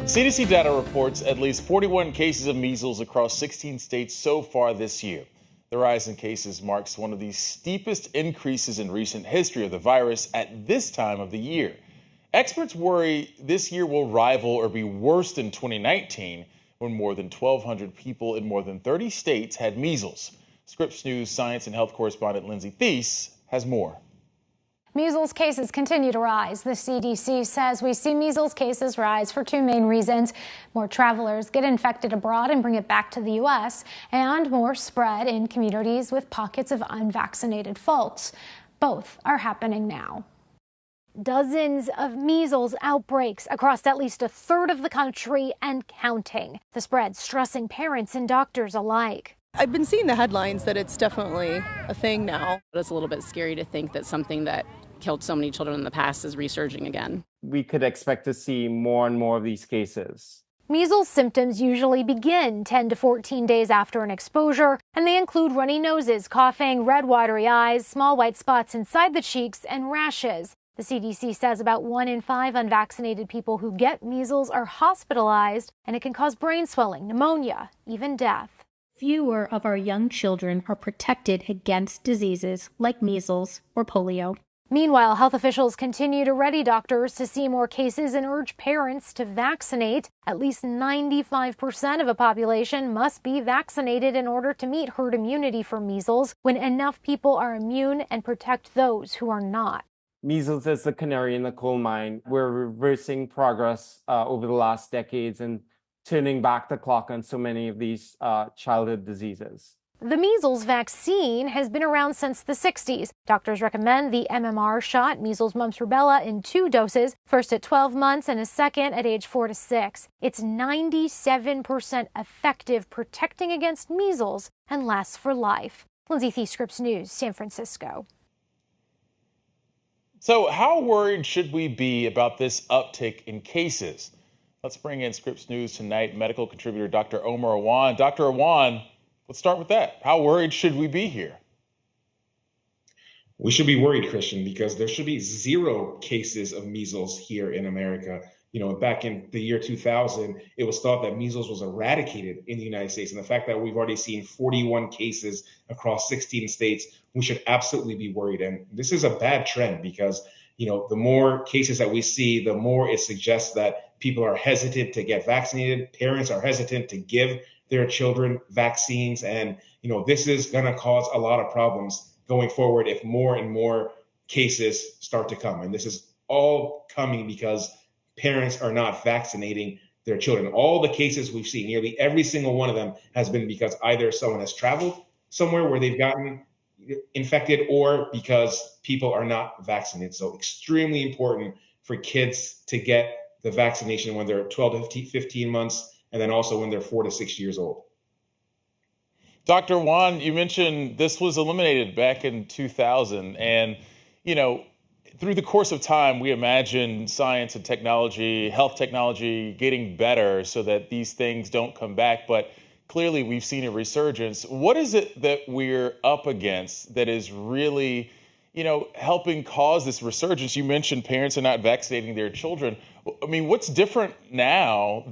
CDC data reports at least 41 cases of measles across 16 states so far this year. The rise in cases marks one of the steepest increases in recent history of the virus at this time of the year. Experts worry this year will rival or be worse than 2019, when more than 1,200 people in more than 30 states had measles. Scripps News science and health correspondent Lindsay Thies has more. Measles cases continue to rise. The CDC says we see measles cases rise for two main reasons. More travelers get infected abroad and bring it back to the U.S., and more spread in communities with pockets of unvaccinated folks. Both are happening now. Dozens of measles outbreaks across at least a third of the country and counting. The spread stressing parents and doctors alike. I've been seeing the headlines that it's definitely a thing now. It's a little bit scary to think that something that killed so many children in the past is resurging again. We could expect to see more and more of these cases. Measles symptoms usually begin 10 to 14 days after an exposure, and they include runny noses, coughing, red watery eyes, small white spots inside the cheeks, and rashes. The CDC says about 1 in 5 unvaccinated people who get measles are hospitalized, and it can cause brain swelling, pneumonia, even death. Fewer of our young children are protected against diseases like measles or polio. Meanwhile, health officials continue to ready doctors to see more cases and urge parents to vaccinate. At least 95% of a population must be vaccinated in order to meet herd immunity for measles, when enough people are immune and protect those who are not. Measles is the canary in the coal mine. We're reversing progress over the last decades and turning back the clock on so many of these childhood diseases. The measles vaccine has been around since the 60s. Doctors recommend the MMR shot, measles, mumps, rubella, in 2 doses, first at 12 months and a second at age 4 to 6. It's 97% effective, protecting against measles, and lasts for life. Lindsay Thies, Scripps News, San Francisco. So how worried should we be about this uptick in cases? Let's bring in Scripps News tonight medical contributor Dr. Omer Awan. Dr. Awan, let's start with that. How worried should we be here? We should be worried, Christian, because there should be 0 cases of measles here in America. Back in the year 2000, it was thought that measles was eradicated in the United States. And the fact that we've already seen 41 cases across 16 states, we should absolutely be worried. And this is a bad trend because, the more cases that we see, the more it suggests that people are hesitant to get vaccinated. Parents are hesitant to give their children vaccines. And, this is going to cause a lot of problems going forward if more and more cases start to come. And this is all coming because parents are not vaccinating their children. All the cases we've seen, nearly every single one of them has been because either someone has traveled somewhere where they've gotten infected or because people are not vaccinated. So extremely important for kids to get the vaccination when they're 12 to 15 months and then also when they're 4 to 6 years old. Dr. Awan, you mentioned this was eliminated back in 2000 and, through the course of time, we imagine science and technology, health technology getting better so that these things don't come back. But clearly, we've seen a resurgence. What is it that we're up against that is really, helping cause this resurgence? You mentioned parents are not vaccinating their children. I mean, what's different now?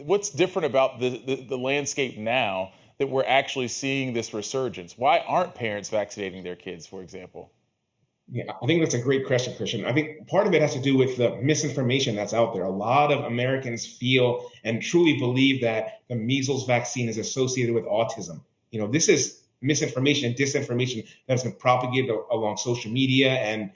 What's different about the landscape now that we're actually seeing this resurgence? Why aren't parents vaccinating their kids, for example? Yeah, I think that's a great question, Christian. I think part of it has to do with the misinformation that's out there. A lot of Americans feel and truly believe that the measles vaccine is associated with autism. This is misinformation and disinformation that has been propagated along social media and,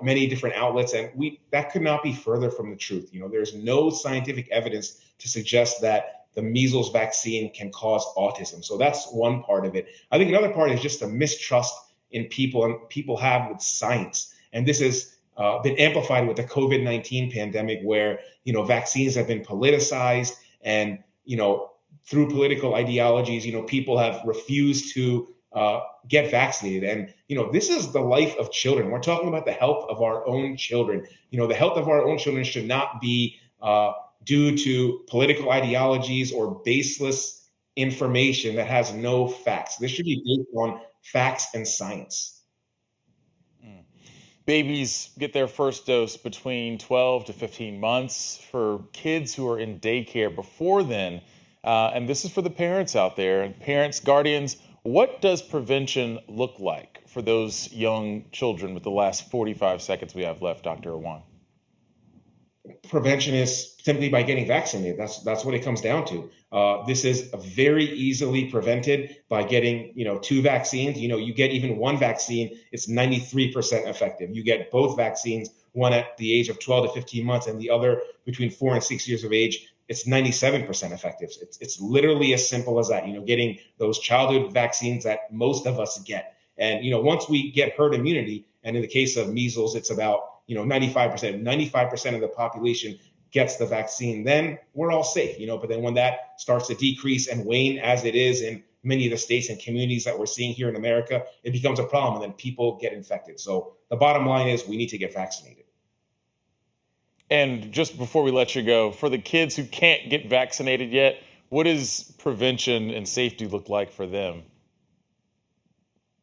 many different outlets. And that could not be further from the truth. There's no scientific evidence to suggest that the measles vaccine can cause autism. So that's one part of it. I think another part is just the mistrust in people and people have with science. And this has been amplified with the COVID-19 pandemic where, vaccines have been politicized and, through political ideologies, people have refused to get vaccinated. And, this is the life of children. We're talking about the health of our own children. The health of our own children should not be due to political ideologies or baseless information that has no facts. This should be based on facts and science. babies get their first dose between 12 to 15 months. For kids who are in daycare before then, and this is for the parents out there, and parents, guardians, what does prevention look like for those young children with the last 45 seconds we have left, Dr. Awan? Prevention is simply by getting vaccinated. That's what it comes down to. This is very easily prevented by getting, two vaccines. You get even one vaccine, it's 93% effective. You get both vaccines, one at the age of 12 to 15 months and the other between 4 and 6 years of age. It's 97% effective. It's literally as simple as that. Getting those childhood vaccines that most of us get. And once we get herd immunity, and in the case of measles, it's about 95% of the population gets the vaccine, then we're all safe, but then when that starts to decrease and wane, as it is in many of the states and communities that we're seeing here in America, it becomes a problem, and then people get infected. So the bottom line is we need to get vaccinated. And just before we let you go, for the kids who can't get vaccinated yet, what does prevention and safety look like for them?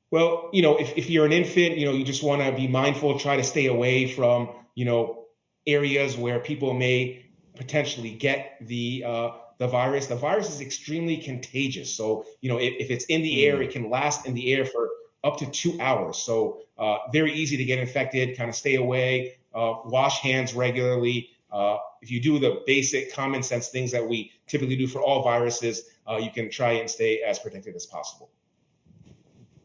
Well, if you're an infant, you just want to be mindful, try to stay away from, areas where people may potentially get the virus. The virus is extremely contagious. So, if it's in the air, it can last in the air for up to 2 hours. So very easy to get infected, kind of stay away, wash hands regularly. If you do the basic common sense things that we typically do for all viruses, you can try and stay as protected as possible.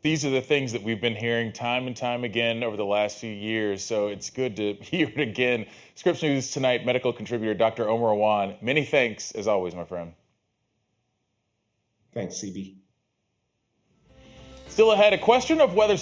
These are the things that we've been hearing time and time again over the last few years, so it's good to hear it again. Scripps News Tonight medical contributor Dr. Omer Awan, many thanks as always, my friend. Thanks, CB. Still ahead, a question of whether